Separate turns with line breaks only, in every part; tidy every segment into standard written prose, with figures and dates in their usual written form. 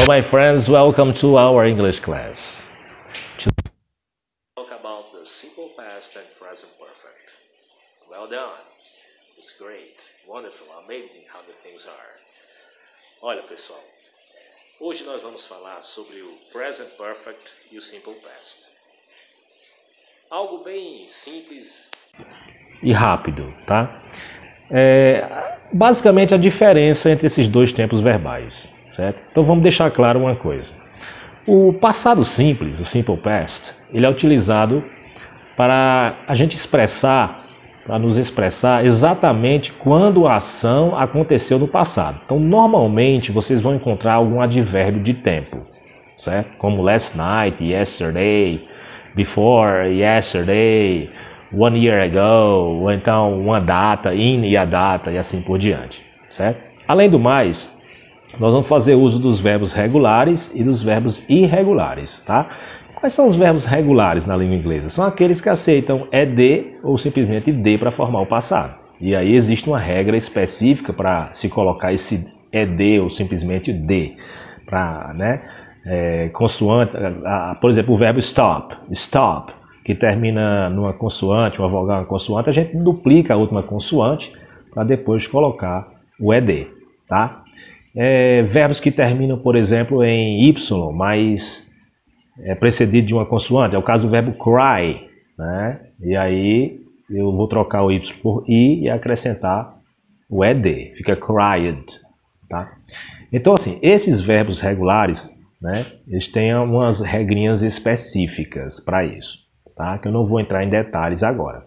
my friends, welcome to our English class. To talk about the simple past and present perfect. Well done. It's great, wonderful, amazing how the things are. Olha, pessoal, hoje nós vamos falar sobre o present perfect e o simple past. Algo bem simples e rápido, tá? Basicamente a diferença entre esses dois tempos verbais, certo? Então vamos deixar claro uma coisa. O passado simples, o simple past, ele é utilizado para a gente expressar, para nos expressar exatamente quando a ação aconteceu no passado. Então normalmente vocês vão encontrar algum advérbio de tempo, certo? Como last night, yesterday, before, yesterday, 1 year ago, ou então uma data, in e a data, e assim por diante, certo? Além do mais, nós vamos fazer uso dos verbos regulares e dos verbos irregulares, tá? Quais são os verbos regulares na língua inglesa? São aqueles que aceitam ED ou simplesmente D para formar o passado. E aí existe uma regra específica para se colocar esse ED ou simplesmente D, para, né, consoante, por exemplo, o verbo stop, que termina numa consoante, uma vogal, uma consoante, a gente duplica a última consoante para depois colocar o ED, tá? Verbos que terminam, por exemplo, em Y, mas precedido de uma consoante, é o caso do verbo cry, né? E aí eu vou trocar o Y por I e acrescentar o ED, fica cried, tá? Então, assim, esses verbos regulares, né, eles têm umas regrinhas específicas para isso, tá? Que eu não vou entrar em detalhes agora.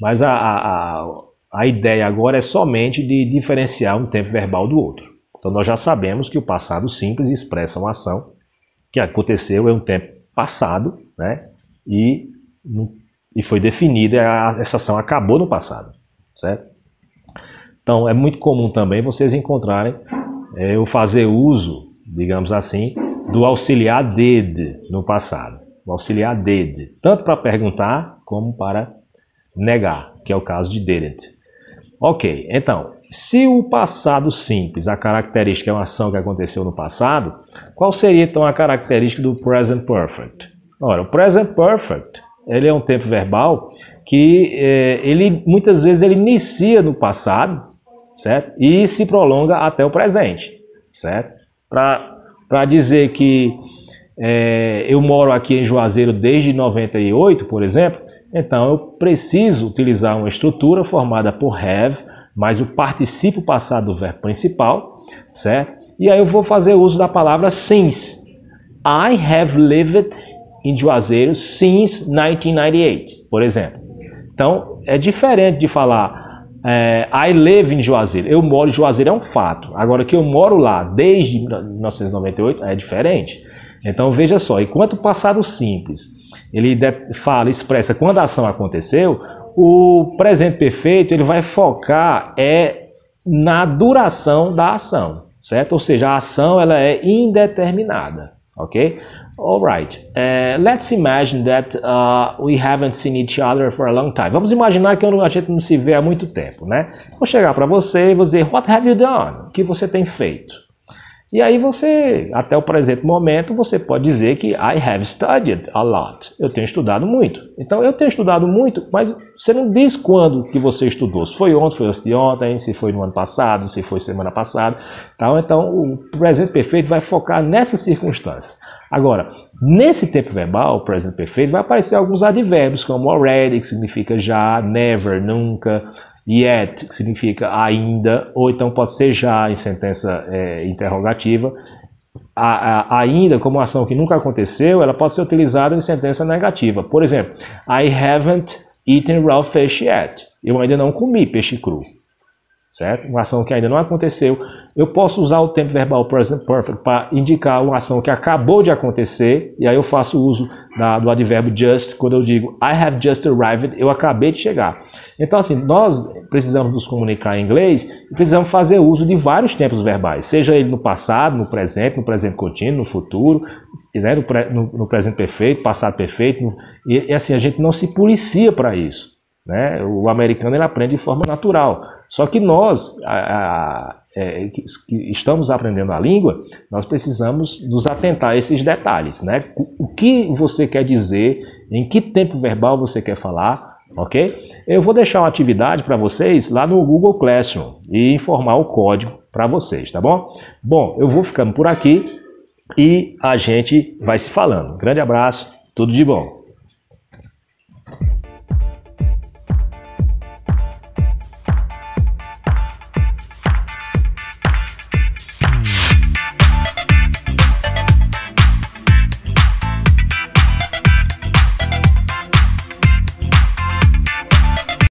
Mas a ideia agora é somente de diferenciar um tempo verbal do outro. Então nós já sabemos que o passado simples expressa uma ação que aconteceu em um tempo passado, né? E foi definida, essa ação acabou no passado, certo? Então é muito comum também vocês encontrarem eu fazer uso, digamos assim, do auxiliar did no passado. O auxiliar did, tanto para perguntar como para negar, que é o caso de didn't. Ok, então, se o passado simples, a característica é uma ação que aconteceu no passado, qual seria então a característica do present perfect? Ora, o present perfect, ele é um tempo verbal que ele muitas vezes ele inicia no passado, certo? E se prolonga até o presente, certo? Para dizer que eu moro aqui em Juazeiro desde 98, por exemplo, então eu preciso utilizar uma estrutura formada por have, mais o particípio passado do verbo principal, certo? E aí eu vou fazer uso da palavra since. I have lived in Juazeiro since 1998, por exemplo. Então é diferente de falar I live in Juazeiro. Eu moro em Juazeiro é um fato. Agora que eu moro lá desde 1998 é diferente. Então veja só, enquanto o passado simples ele expressa quando a ação aconteceu, o presente perfeito ele vai focar na duração da ação, certo? Ou seja, a ação ela é indeterminada, ok? Alright, let's imagine that we haven't seen each other for a long time. Vamos imaginar que a gente não se vê há muito tempo, né? Vou chegar para você e vou dizer, what have you done? O que você tem feito? E aí você, até o presente momento, você pode dizer que I have studied a lot. Eu tenho estudado muito. Então, eu tenho estudado muito, mas você não diz quando que você estudou. Se foi ontem, foi antes de ontem, se foi no ano passado, se foi semana passada. Tá? Então, o presente perfeito vai focar nessas circunstâncias. Agora, nesse tempo verbal, o presente perfeito, vai aparecer alguns advérbios, como already, que significa já, never, nunca, yet, que significa ainda, ou então pode ser já em sentença interrogativa. Ainda, como ação que nunca aconteceu, ela pode ser utilizada em sentença negativa. Por exemplo, I haven't eaten raw fish yet. Eu ainda não comi peixe cru. Certo? Uma ação que ainda não aconteceu. Eu posso usar o tempo verbal present perfect para indicar uma ação que acabou de acontecer, e aí eu faço uso do advérbio just, quando eu digo I have just arrived, eu acabei de chegar. Então, assim, nós precisamos nos comunicar em inglês e precisamos fazer uso de vários tempos verbais, seja ele no passado, no presente contínuo, no futuro, né, no presente perfeito, passado perfeito, e assim, a gente não se policia para isso. Né? O americano ele aprende de forma natural. Só que nós, que estamos aprendendo a língua, nós precisamos nos atentar a esses detalhes, né? O que você quer dizer, em que tempo verbal você quer falar, ok? Eu vou deixar uma atividade para vocês lá no Google Classroom e informar o código para vocês, tá bom? Bom, eu vou ficando por aqui e a gente vai se falando. Grande abraço, tudo de bom!